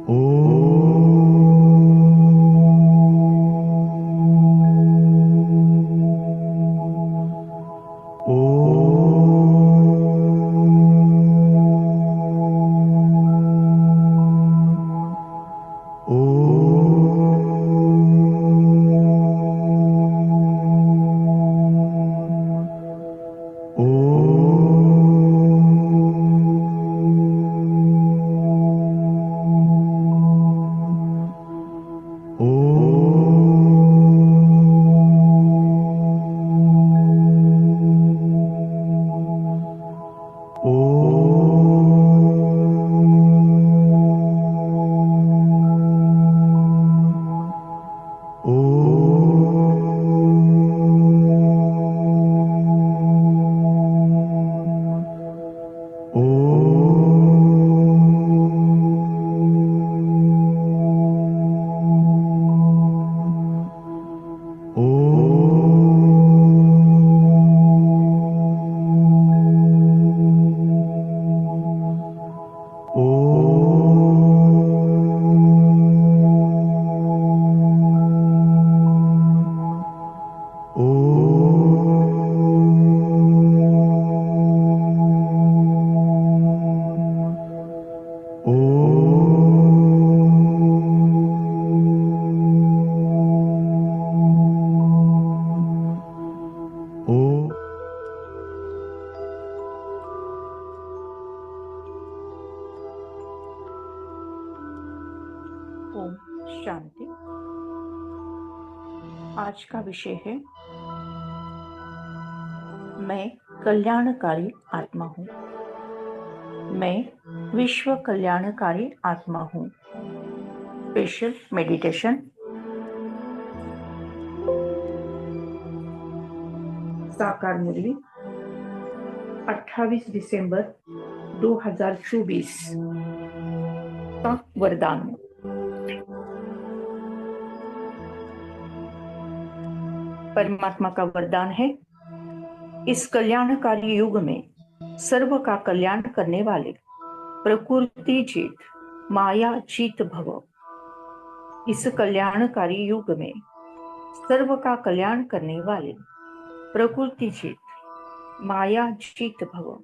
ओम शांति। आज का विषय है मैं कल्याणकारी आत्मा हूँ। मैं विश्व कल्याणकारी आत्मा हूँ। Special meditation. साकार मुरली 28 दिसंबर 2024 का वरदान। परमात्मा का वरदान है, इस कल्याणकारी युग में सर्व का कल्याण करने वाले प्रकृति जीत, माया जीत भव। इस कल्याणकारी युग में सर्व का कल्याण करने वाले प्रकृति जीत, माया जीत भव।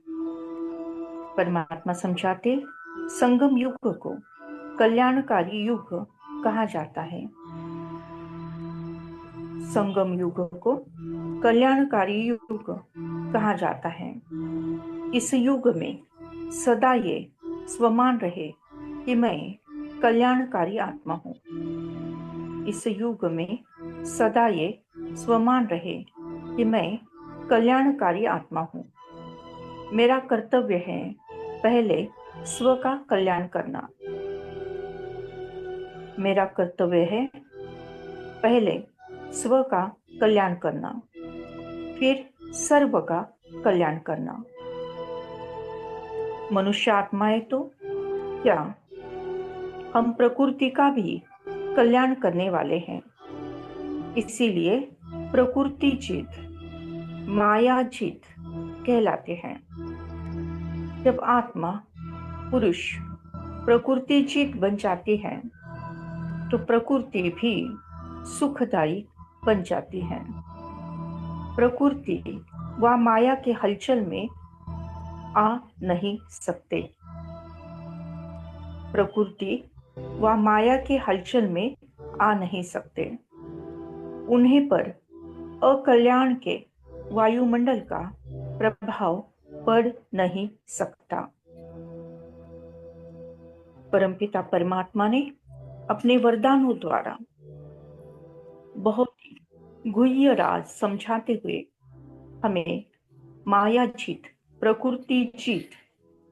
परमात्मा समझाते, संगम युग को कल्याणकारी युग कहा जाता है। संगम युग को कल्याणकारी युग कहा जाता है। इस युग में सदा ये स्वमान रहे कि मैं कल्याणकारी आत्मा हूँ। इस युग में सदा ये स्वमान रहे कि मैं कल्याणकारी आत्मा हूँ। मेरा कर्तव्य है पहले स्व का कल्याण करना। मेरा कर्तव्य है पहले स्व का कल्याण करना, फिर सर्व का कल्याण करना। मनुष्य आत्माएं तो क्या, हम प्रकृति का भी कल्याण करने वाले हैं। इसीलिए प्रकृति जीत, माया जीत कहलाते हैं। जब आत्मा पुरुष प्रकृति जीत बन जाती है तो प्रकृति भी सुखदायी बन जाती है। प्रकृति व माया के हलचल में आ नहीं सकते। प्रकृति व माया के हलचल में आ नहीं सकते। उन्हें पर अकल्याण के वायुमंडल का प्रभाव पड़ नहीं सकता। परमपिता परमात्मा ने अपने वरदानों द्वारा बहुत ही गुह्य राज समझाते हुए हमें माया जीत, प्रकृति जीत,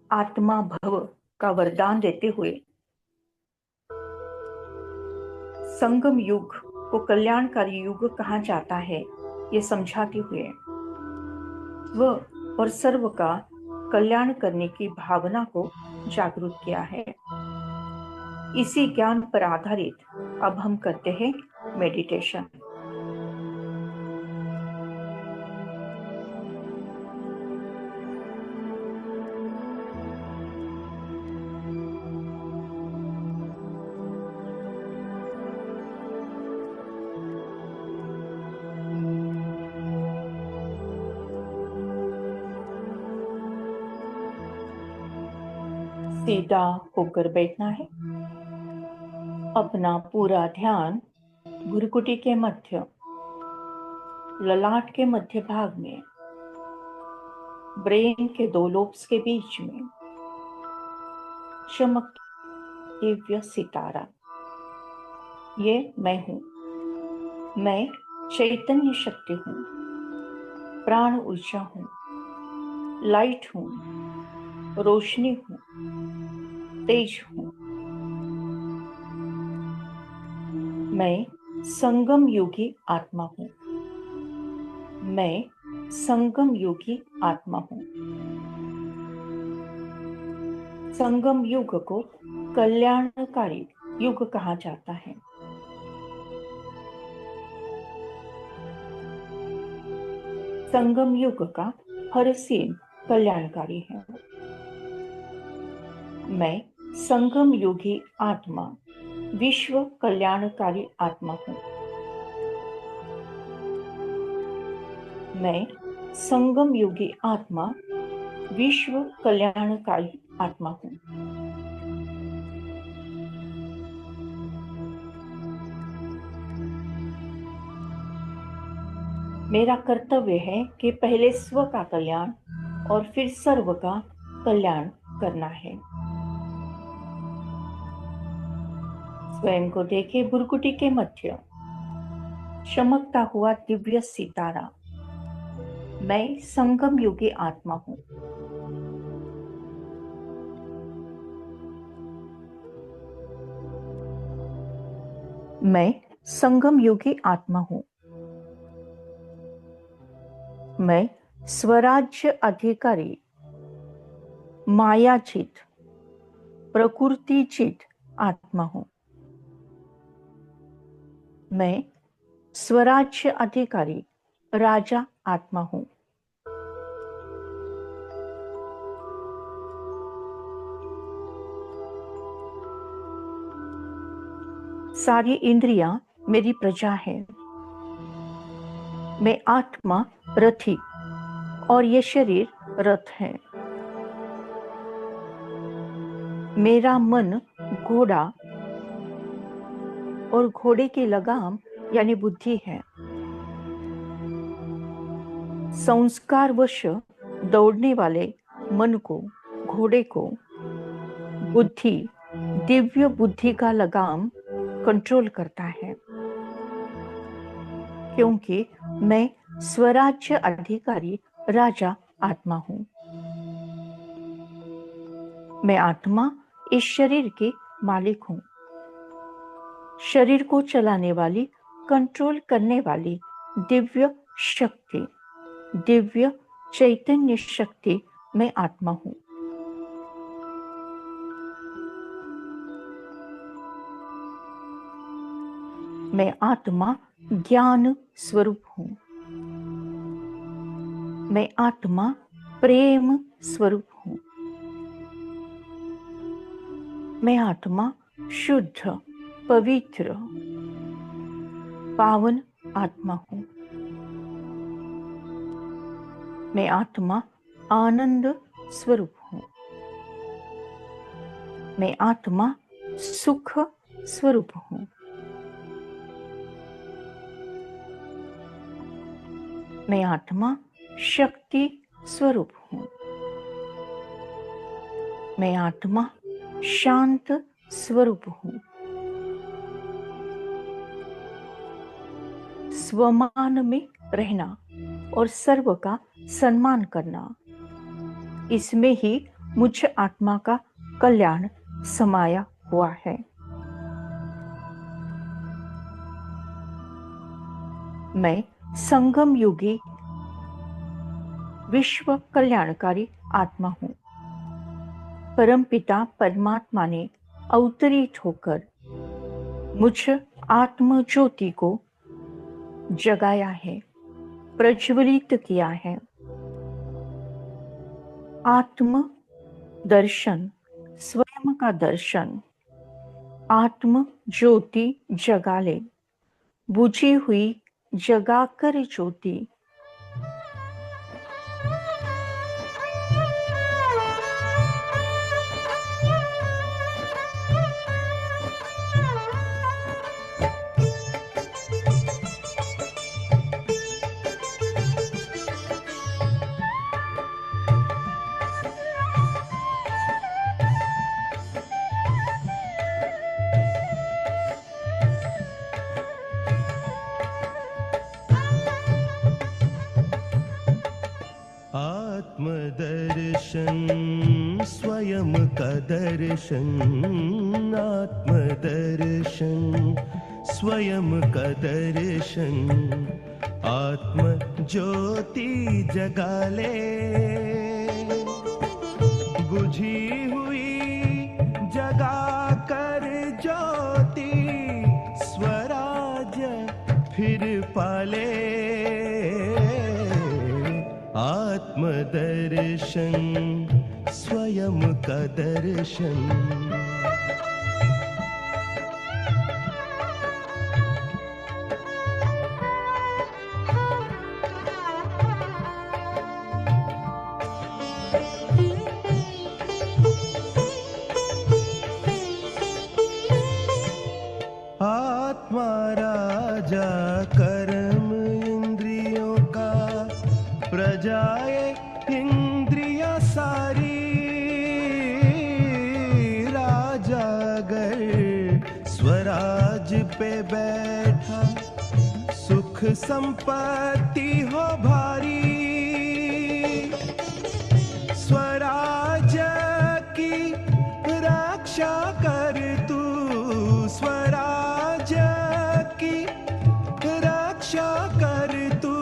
आत्मा भव का वरदान देते हुए संगम युग को कल्याणकारी युग कहा जाता है, ये समझाते हुए स्व और सर्व का कल्याण करने की भावना को जागरूक किया है। इसी ज्ञान पर आधारित अब हम करते हैं मेडिटेशन। सीधा होकर बैठना है। अपना पूरा ध्यान भुरकुटी के मध्य, ललाट के मध्य भाग में, ब्रेन के 2 लोब्स के बीच में चमक दिव्य सितारा, ये मैं हूं। मैं चैतन्य शक्ति हूं, प्राण ऊर्जा हूं, लाइट हूं, रोशनी हूं, तेज हूं। मैं संगम योगी आत्मा हूं। मैं संगम योगी आत्मा हूं। संगम युग को कल्याणकारी युग कहा जाता है। संगम युग का हर सीन कल्याणकारी है। मैं संगम योगी आत्मा, विश्व कल्याणकारी आत्मा हूं। मैं संगम योगी आत्मा, विश्व कल्याणकारी आत्मा हूं। मेरा कर्तव्य है कि पहले स्व का कल्याण और फिर सर्व का कल्याण करना है। स्वयं को देखे भुरकुटी के मध्य चमकता हुआ दिव्य सितारा, मैं संगम योगी आत्मा हूं। मैं संगम योगी आत्मा हूं। मैं स्वराज्य अधिकारी, मायाचित, प्रकृतिचित आत्मा हूं। मैं स्वराज्य अधिकारी, राजा आत्मा हूं। सारी इंद्रियां मेरी प्रजा है। मैं आत्मा रथी और ये शरीर रथ है। मेरा मन घोड़ा और घोड़े की लगाम यानी बुद्धि है। संस्कारवश दौड़ने वाले मन को, घोड़े को, बुद्धि, दिव्य बुद्धि का लगाम कंट्रोल करता है। क्योंकि मैं स्वराज्य अधिकारी राजा आत्मा हूं। मैं आत्मा इस शरीर की मालिक हूं। शरीर को चलाने वाली, कंट्रोल करने वाली दिव्य शक्ति, दिव्य चैतन्य शक्ति मैं आत्मा हूं। मैं आत्मा ज्ञान स्वरूप हूं। मैं आत्मा प्रेम स्वरूप हूं। मैं आत्मा शुद्ध, पवित्र, पावन आत्मा हूं। मैं आत्मा आनंद स्वरूप हूं। मैं आत्मा सुख स्वरूप हूं। मैं आत्मा शक्ति स्वरूप हूं। मैं आत्मा शांत स्वरूप हूं। स्वमान में रहना और सर्व का सम्मान करना, इसमें ही मुझ आत्मा का कल्याण समाया हुआ है। मैं संगम युगी विश्व कल्याणकारी आत्मा हूं। परमपिता परमात्मा ने अवतरित होकर मुझ आत्म ज्योति को जगाया है, प्रज्वलित किया है। आत्म दर्शन, स्वयं का दर्शन, आत्म ज्योति जगा ले, बुझी हुई जगाकर ज्योति। आत्मदर्शन स्वयं का दर्शन, आत्मदर्शन स्वयं का दर्शन, आत्म ज्योति जगा ले, बुझी हुई जगा कर ज्योति, स्वराज्य फिर पाले, आत्मदर्शन स्वयं का दर्शन। आत्मा राजा कर्म इंद्रियों का, प्रजाए इंद्रिया सारी, राजा अगर स्वराज पे बैठा, सुख संपत्ति हो भारी, स्वराज की रक्षा कर तू, स्वराज की रक्षा कर तू,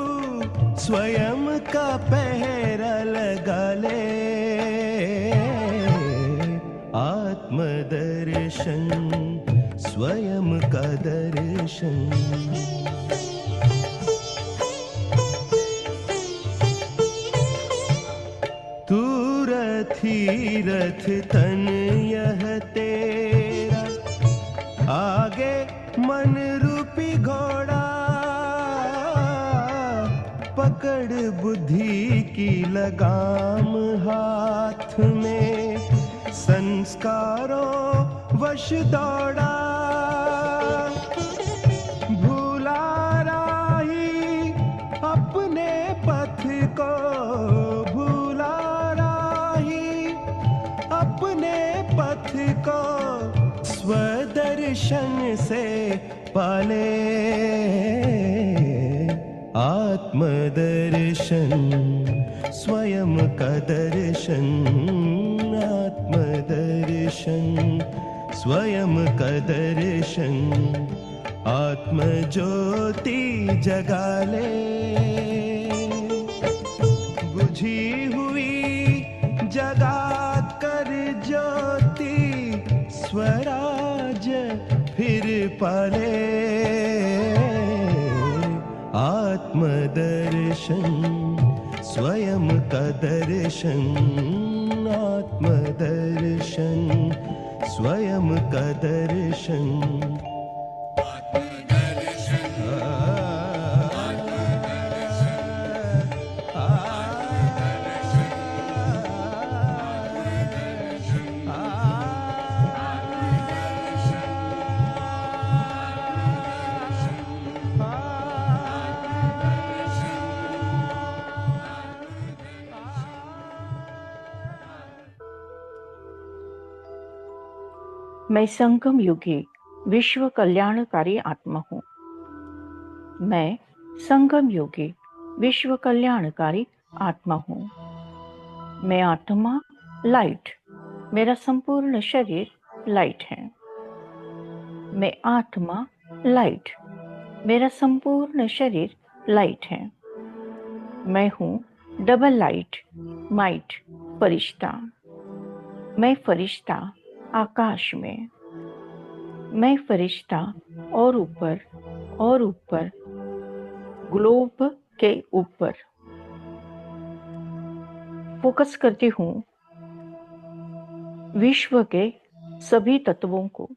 स्वयं का पहरा लगा ले, आत्मदर्शन स्वयं का दर्शन। तू रथी रथ तन यह तेरा, आगे मन रूपी घोड़ा, पकड़ बुद्धि की लगाम हाथ में, संस्कारों वश दौड़ा, भूला राही अपने पथ को, भूला राही अपने पथ को, स्वदर्शन से पाले, आत्मदर्शन स्वयं का दर्शन, आत्मदर्शन स्वयं का दर्शन, आत्म ज्योति जगा ले, बुझी हुई जगा कर ज्योति, स्वराज फिर पाले, आत्मदर्शन स्वयं का दर्शन, आत्मदर्शन स्वयं का दर्शन। मैं संगम युगी विश्व कल्याणकारी आत्मा हूँ। मैं संगम योगी विश्व कल्याणकारी आत्मा हूँ। मैं आत्मा लाइट, मेरा संपूर्ण शरीर लाइट है। मैं आत्मा लाइट, मेरा संपूर्ण शरीर लाइट है। मैं हूँ डबल लाइट, माइट, फरिश्ता। मैं फरिश्ता आकाश में, मैं फरिश्ता और ऊपर ग्लोब के ऊपर फोकस करती हूँ विश्व के सभी तत्वों को।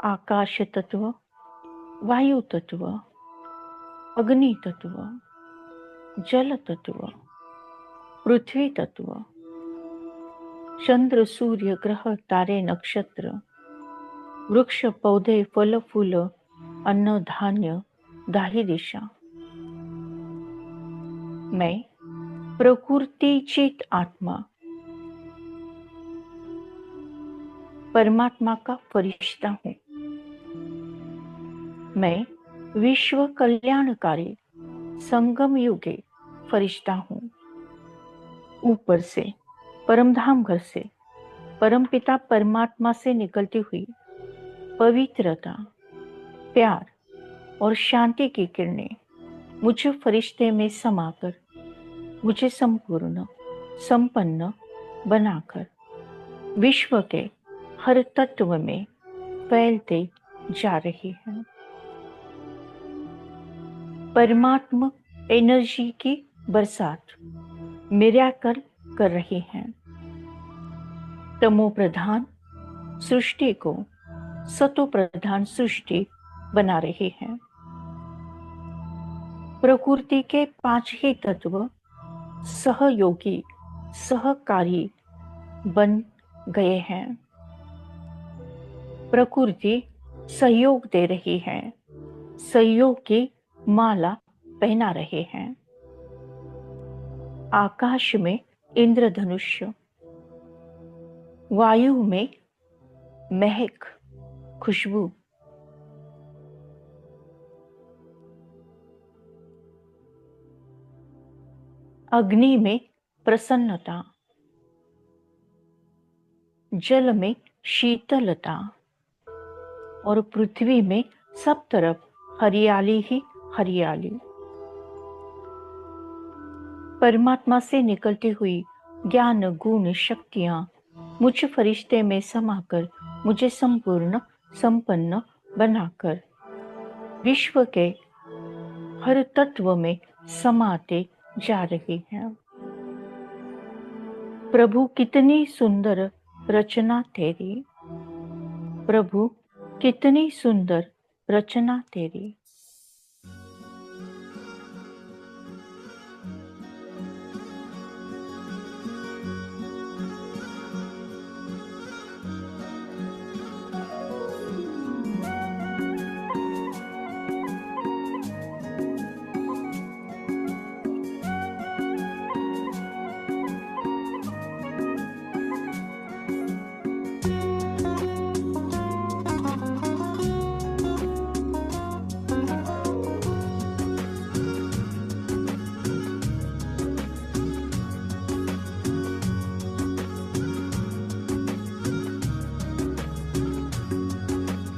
आकाश तत्व, वायु तत्व, अग्नि तत्व, जल तत्व, पृथ्वी तत्व, चंद्र, सूर्य, ग्रह, तारे, नक्षत्र, वृक्ष, पौधे, फल, फूल, अन्न, धान्य, दाही दिशा। मैं प्रकृतिचित आत्मा, परमात्मा का फरिश्ता हूँ। मैं विश्व कल्याणकारी संगम युगे फरिश्ता हूँ। ऊपर से, परमधाम घर से, परमपिता परमात्मा से निकलती हुई पवित्रता, प्यार और शांति की किरणें मुझे फरिश्ते में समाकर मुझे संपूर्ण, संपन्न बनाकर विश्व के हर तत्व में फैलते जा रही है। परमात्मा एनर्जी की बरसात मिरेकल कर रही है। तमो प्रधान सृष्टि को सतो प्रधान सृष्टि बना रही है। प्रकृति के 5 ही तत्व सहयोगी, सहकारी बन गए हैं। प्रकृति सहयोग दे रही है, सहयोग की माला पहना रहे हैं। आकाश में इंद्रधनुष, वायु में महक, खुशबू, अग्नि में प्रसन्नता, जल में शीतलता और पृथ्वी में सब तरफ हरियाली ही हरियाली। परमात्मा से निकलती हुई ज्ञान गुण शक्तियां मुझ फरिश्ते में समाकर मुझे संपूर्ण, संपन्न बनाकर विश्व के हर तत्व में समाते जा रही है। प्रभु कितनी सुंदर रचना तेरी, प्रभु कितनी सुंदर रचना तेरी।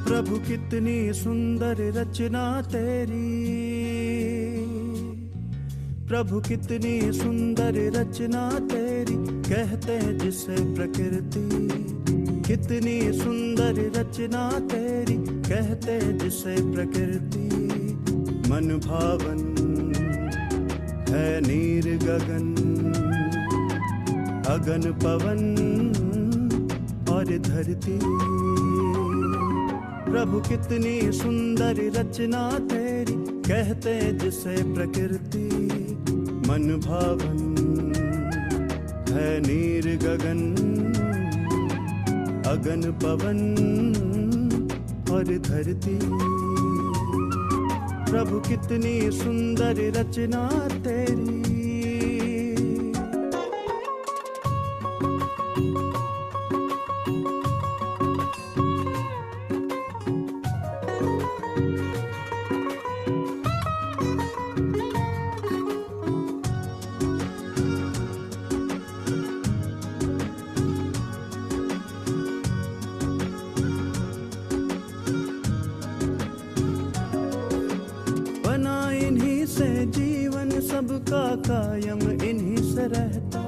प्रभु कितनी सुंदर रचना तेरी, प्रभु कितनी सुंदर रचना तेरी, कहते हैं जिसे प्रकृति। कितनी सुंदर रचना तेरी, कहते हैं जिसे प्रकृति। मन भावन है नीर गगन, अगन पवन और धरती। प्रभु कितनी सुंदर रचना तेरी, कहते जिसे प्रकृति। मन भावन है नीर गगन, अगन पवन और धरती। प्रभु कितनी सुंदर रचना तेरी। सबका कायम इन्हीं से रहता,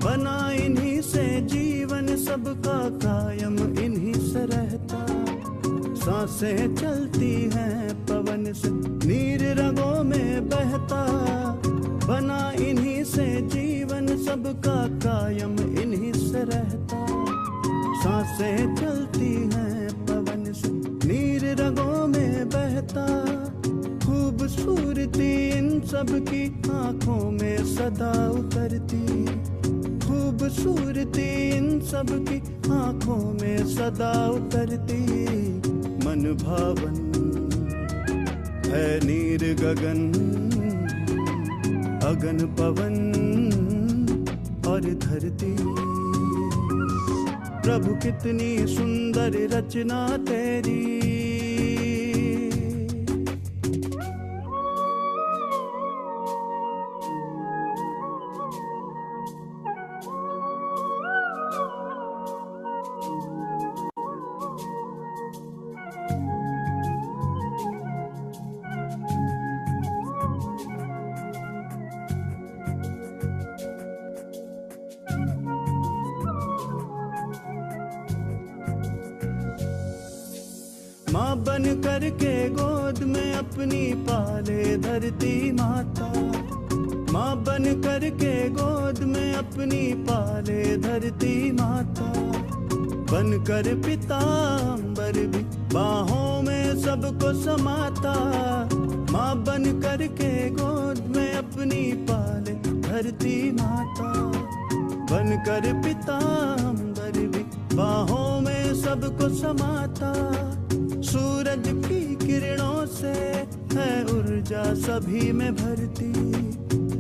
बना इन्हीं से जीवन सबका कायम इन्हीं से रहता। सांसें चलती हैं पवन से, नीर रगों में बहता। बना इन्हीं से जीवन सबका कायम इन्हीं से रहता। सांसें चलती हैं पवन से, नीर रगों में बहता। खूबसूरती इन सब की आंखों में सदा उतरती। खूबसूरती इन सब की आंखों में सदा उतरती। मन भावन है नीर गगन, अगन पवन और धरती। प्रभु कितनी सुंदर रचना तेरी। माँ बन करके गोद में अपनी पाले धरती माता। माँ बन करके गोद में अपनी पाले धरती माता। बन कर पिता अंबर भी बाहों में सबको समाता। माँ बन करके गोद में अपनी पाले धरती माता। बन कर पिता अंबर भी बाहों में सबको समाता। सूरज की किरणों से है ऊर्जा सभी में भरती।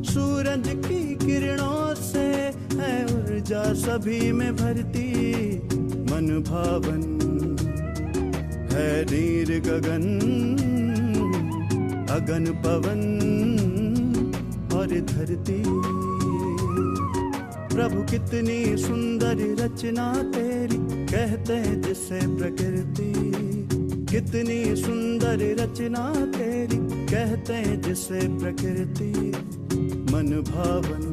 सूरज की किरणों से है ऊर्जा सभी में भरती। मन भावन है नीर गगन, अगन पवन और धरती। प्रभु कितनी सुंदर रचना तेरी, कहते हैं जिसे प्रकृति। कितनी सुंदर रचना तेरी, कहते हैं जिसे प्रकृति। मन भावन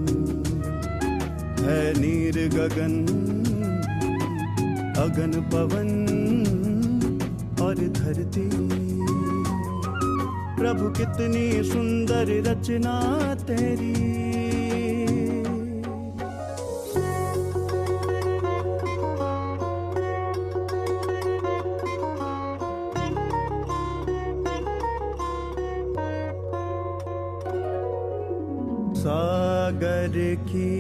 है नीर गगन, अगन पवन और धरती। प्रभु कितनी सुंदर रचना तेरी। सागर की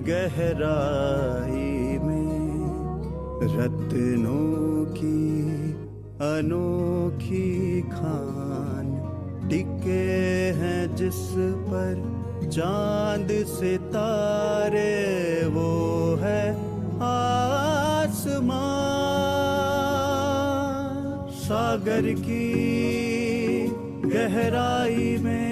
गहराई में रत्नों की अनोखी खान टिके हैं, जिस पर चांद सितारे वो है आसमां। सागर की गहराई में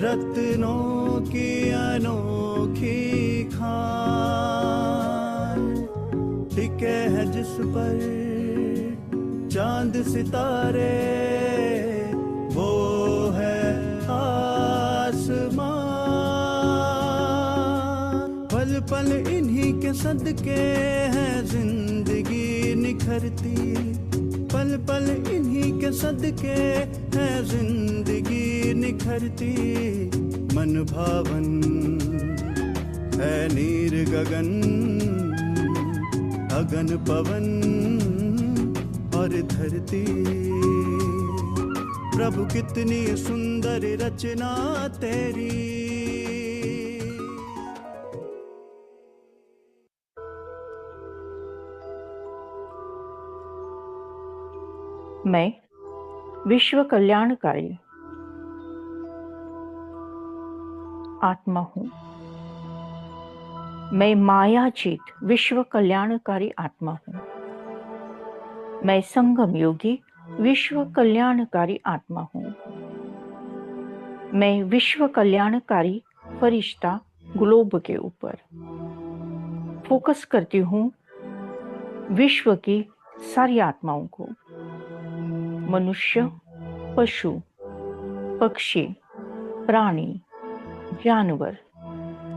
रत्नों की अनोखी खान टिके हैं, जिस पर चांद सितारे वो है आसमां। पल पल इन्हीं के सदके है जिंदगी निखरती। पल पल इन्हीं के सदके है जिंदगी निखरती। मन भावन है नीर गगन, अगन पवन और धरती। प्रभु कितनी सुंदर रचना तेरी। मैं विश्व कल्याणकारी आत्मा हूँ। मैं मायाजीत विश्व कल्याणकारी आत्मा हूँ। मैं संगम योगी विश्व कल्याणकारी आत्मा हूँ। मैं विश्व कल्याणकारी फरिश्ता ग्लोब के ऊपर फोकस करती हूँ विश्व की सारी आत्माओं को। मनुष्य, पशु, पक्षी, प्राणी, जानवर,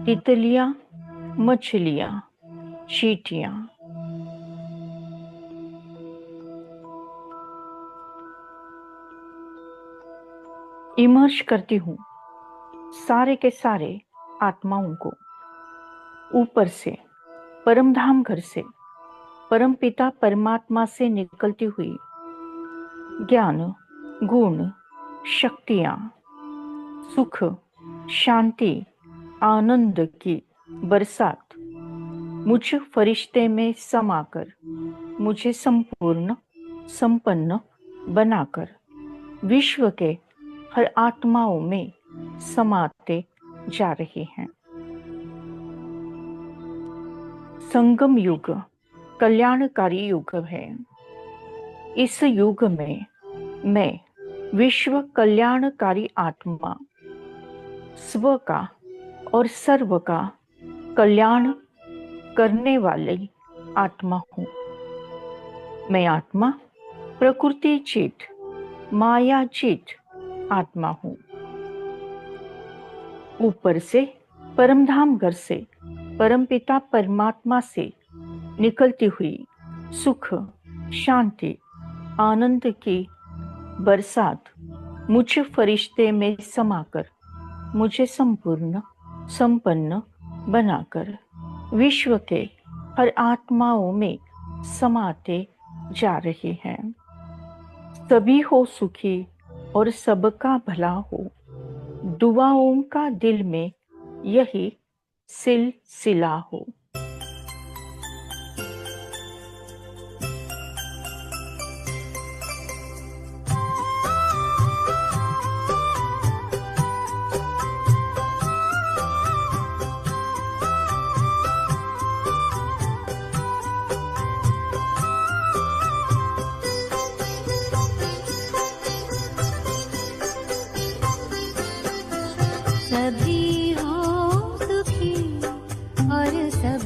तितलियां, मछलियां, चींटियां, इमर्ज करती हूँ सारे के सारे आत्माओं को ऊपर से, परमधाम घर से, परमपिता परमात्मा से निकलती हुई ज्ञान, गुण, शक्तियां, सुख, शांति, आनंद की बरसात मुझ फरिश्ते में समाकर मुझे संपूर्ण संपन्न बनाकर विश्व के हर आत्माओं में समाते जा रहे हैं। संगम युग कल्याणकारी युग है। इस युग में मैं विश्व कल्याणकारी आत्मा स्व का और सर्व का कल्याण करने वाली आत्मा हूँ। मैं आत्मा प्रकृति चित माया चित आत्मा हूँ। ऊपर से परमधाम घर से परमपिता परमात्मा से निकलती हुई सुख, शांति, आनंद की बरसात मुझ फरिश्ते में समाकर मुझे संपूर्ण संपन्न बनाकर विश्व के हर आत्माओं में समाते जा रहे हैं। सभी हो सुखी और सबका भला हो, दुआओं का दिल में यही सिलसिला हो। सभी हो सुखी और सब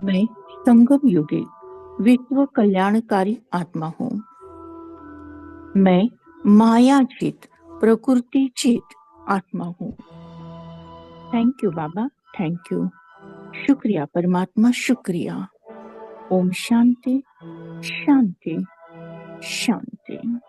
मैं संगम युगी विश्व कल्याणकारी आत्मा हूँ। मैं मायाचित प्रकृति चित आत्मा हूँ। Thank you Baba, thank you. शुक्रिया परमात्मा, शुक्रिया। ओम शांति शांति शांति।